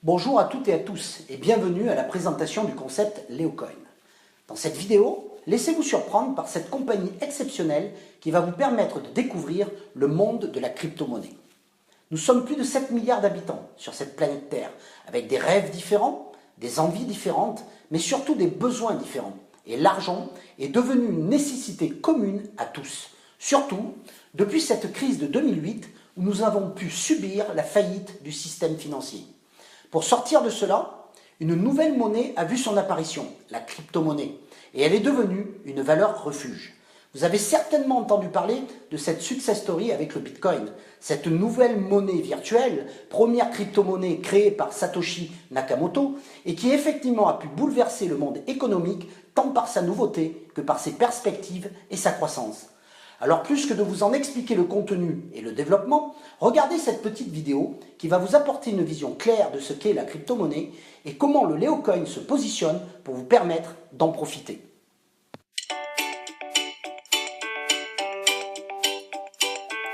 Bonjour à toutes et à tous et bienvenue à la présentation du concept Leocoin. Dans cette vidéo, laissez-vous surprendre par cette compagnie exceptionnelle qui va vous permettre de découvrir le monde de la crypto-monnaie. Nous sommes plus de 7 milliards d'habitants sur cette planète Terre, avec des rêves différents, des envies différentes, mais surtout des besoins différents. Et l'argent est devenu une nécessité commune à tous, surtout depuis cette crise de 2008 où nous avons pu subir la faillite du système financier. Pour sortir de cela, une nouvelle monnaie a vu son apparition, la crypto-monnaie, et elle est devenue une valeur refuge. Vous avez certainement entendu parler de cette success story avec le Bitcoin, cette nouvelle monnaie virtuelle, première crypto-monnaie créée par Satoshi Nakamoto, et qui effectivement a pu bouleverser le monde économique tant par sa nouveauté que par ses perspectives et sa croissance. Alors plus que de vous en expliquer le contenu et le développement, regardez cette petite vidéo qui va vous apporter une vision claire de ce qu'est la crypto-monnaie et comment le Leocoin se positionne pour vous permettre d'en profiter.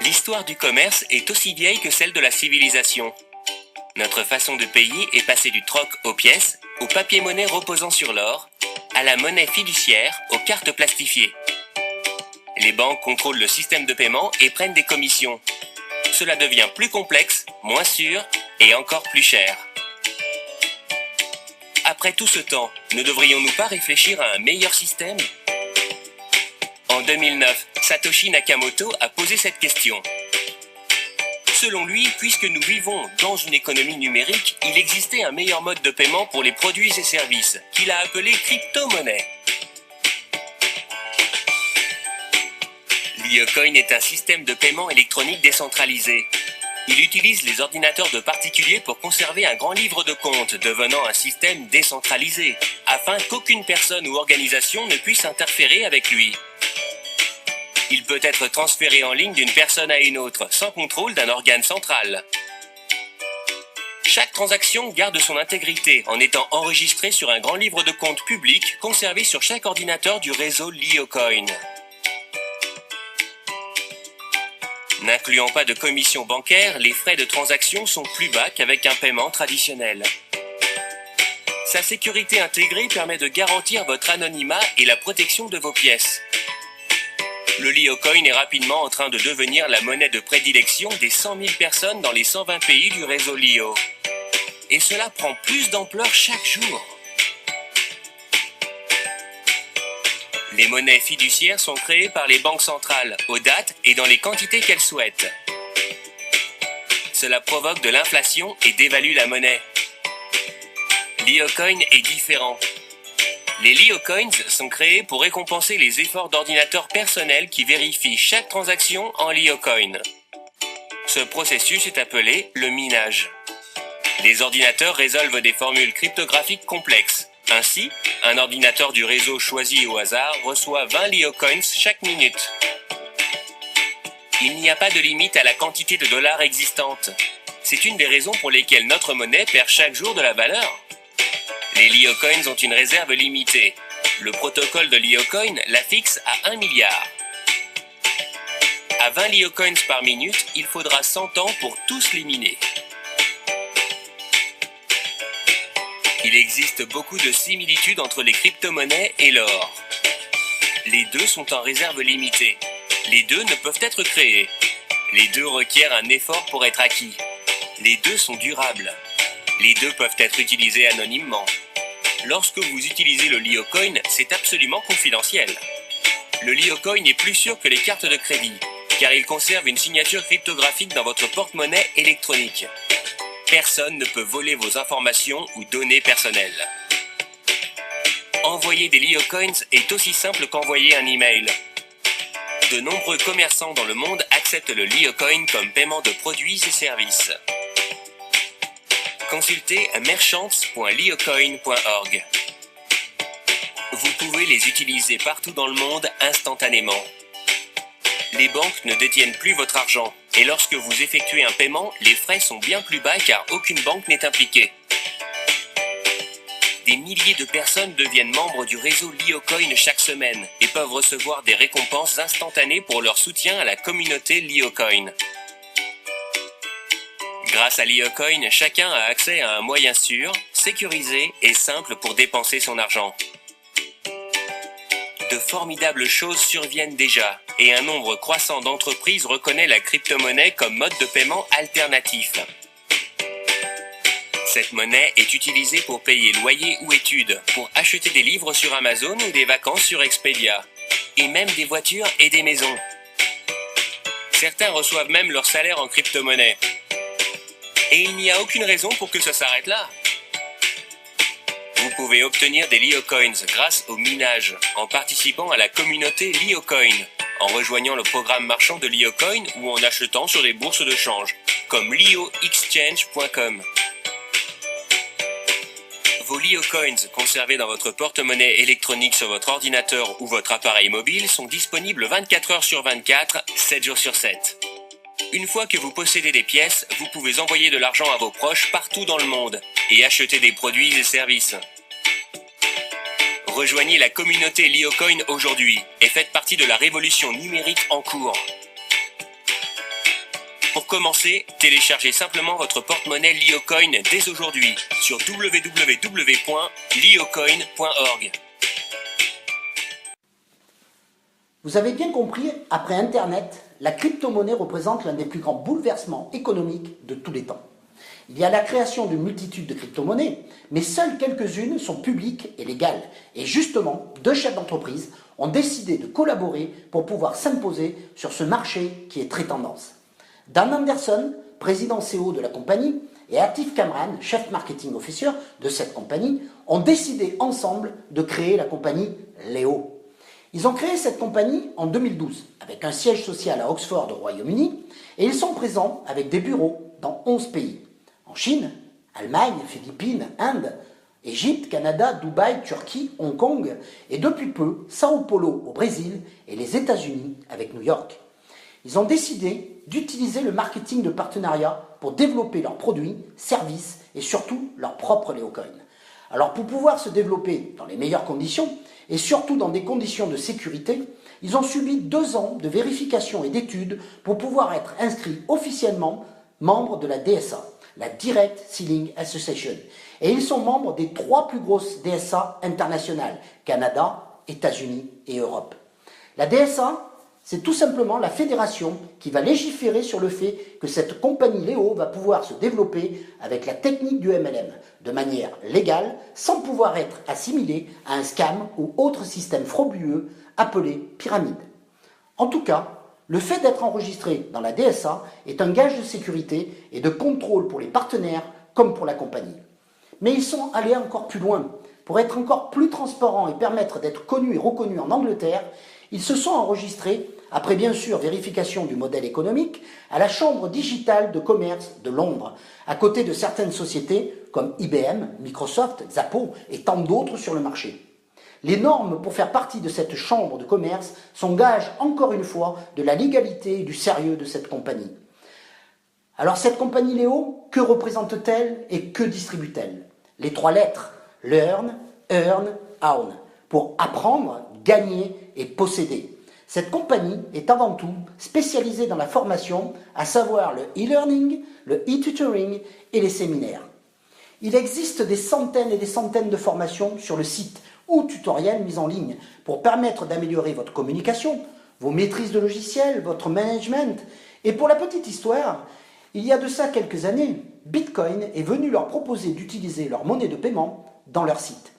L'histoire du commerce est aussi vieille que celle de la civilisation. Notre façon de payer est passée du troc aux pièces, au papier-monnaie reposant sur l'or, à la monnaie fiduciaire, aux cartes plastifiées. Les banques contrôlent le système de paiement et prennent des commissions. Cela devient plus complexe, moins sûr et encore plus cher. Après tout ce temps, ne devrions-nous pas réfléchir à un meilleur système ? En 2009, Satoshi Nakamoto a posé cette question. Selon lui, puisque nous vivons dans une économie numérique, il existait un meilleur mode de paiement pour les produits et services, qu'il a appelé crypto-monnaie. Leocoin est un système de paiement électronique décentralisé. Il utilise les ordinateurs de particuliers pour conserver un grand livre de compte, devenant un système décentralisé, afin qu'aucune personne ou organisation ne puisse interférer avec lui. Il peut être transféré en ligne d'une personne à une autre, sans contrôle d'un organe central. Chaque transaction garde son intégrité en étant enregistrée sur un grand livre de compte public conservé sur chaque ordinateur du réseau Leocoin. N'incluant pas de commission bancaire, les frais de transaction sont plus bas qu'avec un paiement traditionnel. Sa sécurité intégrée permet de garantir votre anonymat et la protection de vos pièces. Le Leocoin est rapidement en train de devenir la monnaie de prédilection des 100 000 personnes dans les 120 pays du réseau Leo. Et cela prend plus d'ampleur chaque jour. Les monnaies fiduciaires sont créées par les banques centrales, aux dates et dans les quantités qu'elles souhaitent. Cela provoque de l'inflation et dévalue la monnaie. Leocoin est différent. Les Leocoins sont créés pour récompenser les efforts d'ordinateurs personnels qui vérifient chaque transaction en Leocoin. Ce processus est appelé le minage. Les ordinateurs résolvent des formules cryptographiques complexes. Ainsi, un ordinateur du réseau choisi au hasard reçoit 20 Leocoins chaque minute. Il n'y a pas de limite à la quantité de dollars existante. C'est une des raisons pour lesquelles notre monnaie perd chaque jour de la valeur. Les Leocoins ont une réserve limitée. Le protocole de Leocoin la fixe à 1 milliard. À 20 Leocoins par minute, il faudra 100 ans pour tous les miner. Il existe beaucoup de similitudes entre les crypto-monnaies et l'or. Les deux sont en réserve limitée. Les deux ne peuvent être créés. Les deux requièrent un effort pour être acquis. Les deux sont durables. Les deux peuvent être utilisés anonymement. Lorsque vous utilisez le Leocoin, c'est absolument confidentiel. Le Leocoin est plus sûr que les cartes de crédit, car il conserve une signature cryptographique dans votre porte-monnaie électronique. Personne ne peut voler vos informations ou données personnelles. Envoyer des Leocoins est aussi simple qu'envoyer un email. De nombreux commerçants dans le monde acceptent le Leocoin comme paiement de produits et services. Consultez merchants.leocoin.org. Vous pouvez les utiliser partout dans le monde instantanément. Les banques ne détiennent plus votre argent, et lorsque vous effectuez un paiement, les frais sont bien plus bas car aucune banque n'est impliquée. Des milliers de personnes deviennent membres du réseau Leocoin chaque semaine et peuvent recevoir des récompenses instantanées pour leur soutien à la communauté Leocoin. Grâce à LeoCoin, chacun a accès à un moyen sûr, sécurisé et simple pour dépenser son argent. De formidables choses surviennent déjà, et un nombre croissant d'entreprises reconnaît la crypto-monnaie comme mode de paiement alternatif. Cette monnaie est utilisée pour payer loyer ou études, pour acheter des livres sur Amazon ou des vacances sur Expedia, et même des voitures et des maisons. Certains reçoivent même leur salaire en crypto-monnaie. Et il n'y a aucune raison pour que ça s'arrête là. Vous pouvez obtenir des LeoCoins grâce au minage, en participant à la communauté LeoCoin, en rejoignant le programme marchand de LeoCoin ou en achetant sur des bourses de change, comme leoexchange.com. Vos LeoCoins conservés dans votre porte-monnaie électronique sur votre ordinateur ou votre appareil mobile sont disponibles 24 heures sur 24, 7 jours sur 7. Une fois que vous possédez des pièces, vous pouvez envoyer de l'argent à vos proches partout dans le monde et acheter des produits et services. Rejoignez la communauté LeoCoin aujourd'hui et faites partie de la révolution numérique en cours. Pour commencer, téléchargez simplement votre porte-monnaie LeoCoin dès aujourd'hui sur www.leocoin.org. Vous avez bien compris, après Internet, la crypto-monnaie représente l'un des plus grands bouleversements économiques de tous les temps. Il y a la création d'une multitude de crypto-monnaies, mais seules quelques-unes sont publiques et légales. Et justement, deux chefs d'entreprise ont décidé de collaborer pour pouvoir s'imposer sur ce marché qui est très tendance. Dan Anderson, président CEO de la compagnie, et Atif Kamran, chef marketing officer de cette compagnie, ont décidé ensemble de créer la compagnie Leo. Ils ont créé cette compagnie en 2012, avec un siège social à Oxford au Royaume-Uni, et ils sont présents avec des bureaux dans 11 pays. En Chine, Allemagne, Philippines, Inde, Égypte, Canada, Dubaï, Turquie, Hong Kong, et depuis peu, Sao Paulo au Brésil et les États-Unis avec New York. Ils ont décidé d'utiliser le marketing de partenariat pour développer leurs produits, services et surtout leurs propres LeoCoins. Alors pour pouvoir se développer dans les meilleures conditions, et surtout dans des conditions de sécurité, ils ont subi 2 ans de vérification et d'études pour pouvoir être inscrits officiellement membres de la DSA, la Direct Selling Association. Et ils sont membres des 3 plus grosses DSA internationales, Canada, États-Unis et Europe. La DSA, c'est tout simplement la fédération qui va légiférer sur le fait que cette compagnie Leo va pouvoir se développer avec la technique du MLM de manière légale sans pouvoir être assimilée à un scam ou autre système frauduleux appelé pyramide. En tout cas, le fait d'être enregistré dans la DSA est un gage de sécurité et de contrôle pour les partenaires comme pour la compagnie. Mais ils sont allés encore plus loin. Pour être encore plus transparents et permettre d'être connus et reconnus en Angleterre, ils se sont enregistrés, après bien sûr vérification du modèle économique, à la Chambre digitale de commerce de Londres, à côté de certaines sociétés comme IBM, Microsoft, Zappos et tant d'autres sur le marché. Les normes pour faire partie de cette chambre de commerce sont gage, encore une fois, de la légalité et du sérieux de cette compagnie. Alors cette compagnie Leo, que représente-t-elle et que distribue-t-elle? Les 3 lettres, learn, earn, own, pour apprendre, gagner et posséder. Cette compagnie est avant tout spécialisée dans la formation, à savoir le e-learning, le e-tutoring et les séminaires. Il existe des centaines et des centaines de formations sur le site ou tutoriels mis en ligne pour permettre d'améliorer votre communication, vos maîtrises de logiciels, votre management. Et pour la petite histoire, il y a de ça quelques années, Bitcoin est venu leur proposer d'utiliser leur monnaie de paiement dans leur site.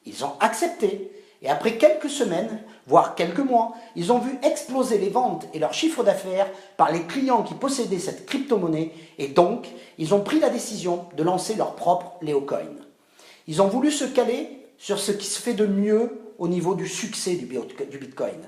Ils ont accepté et après quelques semaines, voire quelques mois, ils ont vu exploser les ventes et leur chiffre d'affaires par les clients qui possédaient cette crypto-monnaie et donc ils ont pris la décision de lancer leur propre LeoCoin. Ils ont voulu se caler sur ce qui se fait de mieux au niveau du succès du Bitcoin,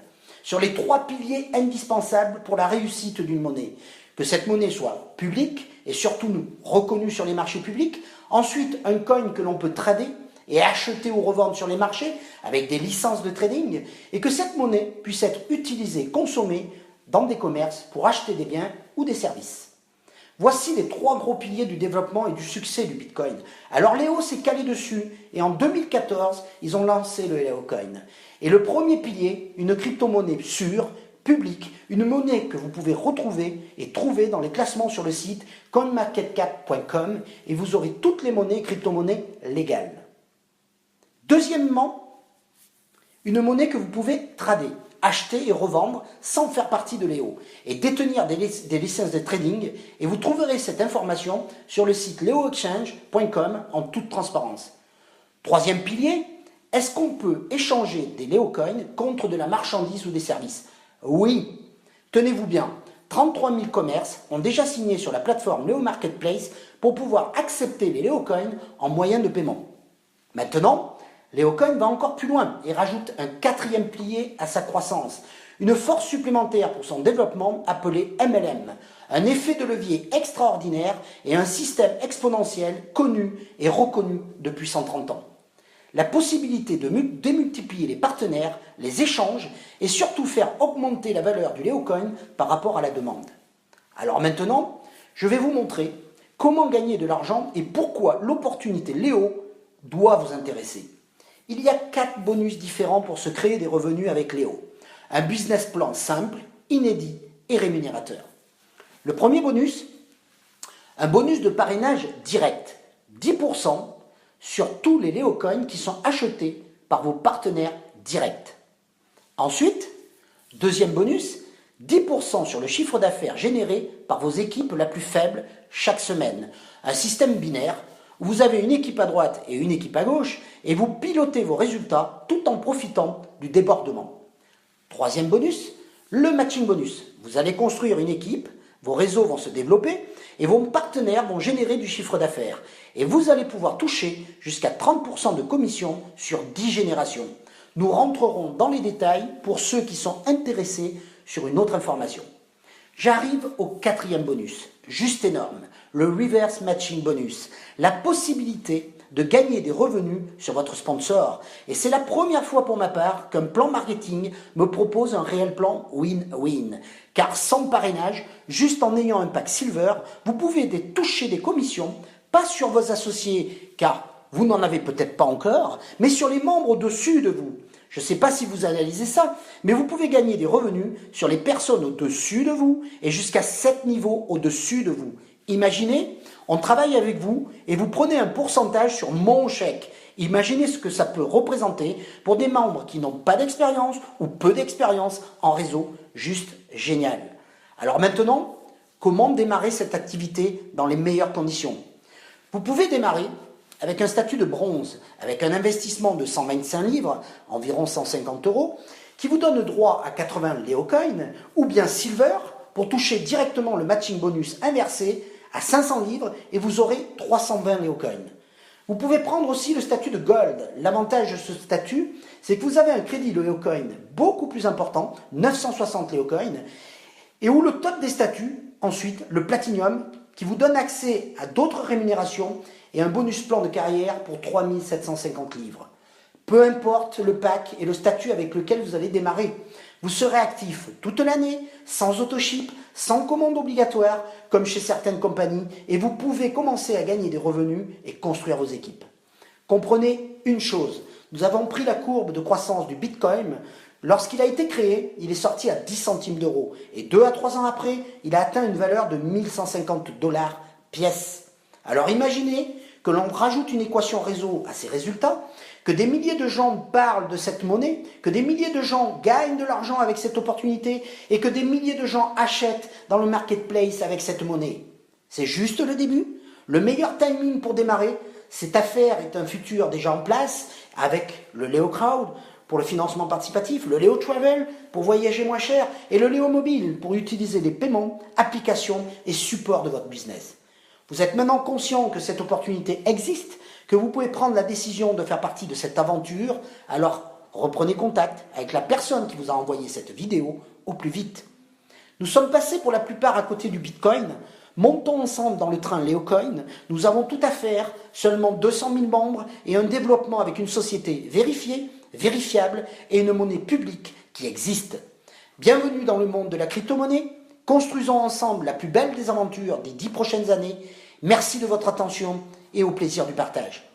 sur les 3 piliers indispensables pour la réussite d'une monnaie. Que cette monnaie soit publique et surtout reconnue sur les marchés publics, ensuite un coin que l'on peut trader et acheter ou revendre sur les marchés avec des licences de trading, et que cette monnaie puisse être utilisée, consommée dans des commerces pour acheter des biens ou des services. Voici les 3 gros piliers du développement et du succès du Bitcoin. Alors Leo s'est calé dessus et en 2014, ils ont lancé le LeoCoin. Et le premier pilier, une crypto-monnaie sûre, publique, une monnaie que vous pouvez retrouver et trouver dans les classements sur le site coinmarketcap.com et vous aurez toutes les monnaies, crypto-monnaies légales. Deuxièmement, une monnaie que vous pouvez trader, acheter et revendre sans faire partie de Léo et détenir des licences de trading, et vous trouverez cette information sur le site leoexchange.com en toute transparence. Troisième pilier, est-ce qu'on peut échanger des Leocoins contre de la marchandise ou des services? Oui, tenez-vous bien, 33 000 commerces ont déjà signé sur la plateforme Leo Marketplace pour pouvoir accepter les Leocoins en moyen de paiement. Maintenant, Leocoin va encore plus loin et rajoute un quatrième pilier à sa croissance, une force supplémentaire pour son développement appelé MLM, un effet de levier extraordinaire et un système exponentiel connu et reconnu depuis 130 ans. La possibilité de démultiplier les partenaires, les échanges et surtout faire augmenter la valeur du Leocoin par rapport à la demande. Alors maintenant, je vais vous montrer comment gagner de l'argent et pourquoi l'opportunité Léo doit vous intéresser. Il y a 4 bonus différents pour se créer des revenus avec Léo. Un business plan simple, inédit et rémunérateur. Le premier bonus, un bonus de parrainage direct, 10% sur tous les Leocoins qui sont achetés par vos partenaires directs. Ensuite, deuxième bonus, 10% sur le chiffre d'affaires généré par vos équipes la plus faible chaque semaine. Un système binaire où vous avez une équipe à droite et une équipe à gauche et vous pilotez vos résultats tout en profitant du débordement. Troisième bonus, le matching bonus. Vous allez construire une équipe, vos réseaux vont se développer et vos partenaires vont générer du chiffre d'affaires. Et vous allez pouvoir toucher jusqu'à 30% de commission sur 10 générations. Nous rentrerons dans les détails pour ceux qui sont intéressés sur une autre information. J'arrive au quatrième bonus, juste énorme, le reverse matching bonus, la possibilité de gagner des revenus sur votre sponsor. Et c'est la première fois pour ma part qu'un plan marketing me propose un réel plan win-win. Car sans parrainage, juste en ayant un pack silver, vous pouvez toucher des commissions, pas sur vos associés, car vous n'en avez peut-être pas encore, mais sur les membres au-dessus de vous. Je ne sais pas si vous analysez ça, mais vous pouvez gagner des revenus sur les personnes au-dessus de vous et jusqu'à 7 niveaux au-dessus de vous. Imaginez, on travaille avec vous et vous prenez un pourcentage sur mon chèque. Imaginez ce que ça peut représenter pour des membres qui n'ont pas d'expérience ou peu d'expérience en réseau. Juste génial. Alors maintenant, comment démarrer cette activité dans les meilleures conditions? Vous pouvez démarrer avec un statut de bronze, avec un investissement de 125 livres, environ 150 €, qui vous donne droit à 80 Leocoins, ou bien silver, pour toucher directement le matching bonus inversé à 500 livres et vous aurez 320 Leocoins. Vous pouvez prendre aussi le statut de gold. L'avantage de ce statut, c'est que vous avez un crédit Leocoin beaucoup plus important, 960 Leocoins, et où le top des statuts, ensuite le platinum, qui vous donne accès à d'autres rémunérations et un bonus plan de carrière pour 3750 livres. Peu importe le pack et le statut avec lequel vous allez démarrer, vous serez actif toute l'année, sans autoship, sans commande obligatoire, comme chez certaines compagnies, et vous pouvez commencer à gagner des revenus et construire vos équipes. Comprenez une chose, nous avons pris la courbe de croissance du Bitcoin. Lorsqu'il a été créé, il est sorti à 10 centimes d'euros, et 2 à 3 ans après, il a atteint une valeur de 1150 $ pièce. Alors imaginez que l'on rajoute une équation réseau à ces résultats, que des milliers de gens parlent de cette monnaie, que des milliers de gens gagnent de l'argent avec cette opportunité et que des milliers de gens achètent dans le marketplace avec cette monnaie. C'est juste le début. Le meilleur timing pour démarrer, cette affaire est un futur déjà en place avec le Leo Crowd pour le financement participatif, le Leo Travel pour voyager moins cher et le Leo Mobile pour utiliser les paiements, applications et supports de votre business. Vous êtes maintenant conscient que cette opportunité existe, que vous pouvez prendre la décision de faire partie de cette aventure, alors reprenez contact avec la personne qui vous a envoyé cette vidéo au plus vite. Nous sommes passés pour la plupart à côté du Bitcoin. Montons ensemble dans le train Leocoin. Nous avons tout à faire, seulement 200 000 membres et un développement avec une société vérifiée, vérifiable et une monnaie publique qui existe. Bienvenue dans le monde de la crypto-monnaie. Construisons ensemble la plus belle des aventures des 10 prochaines années. Merci de votre attention et au plaisir du partage.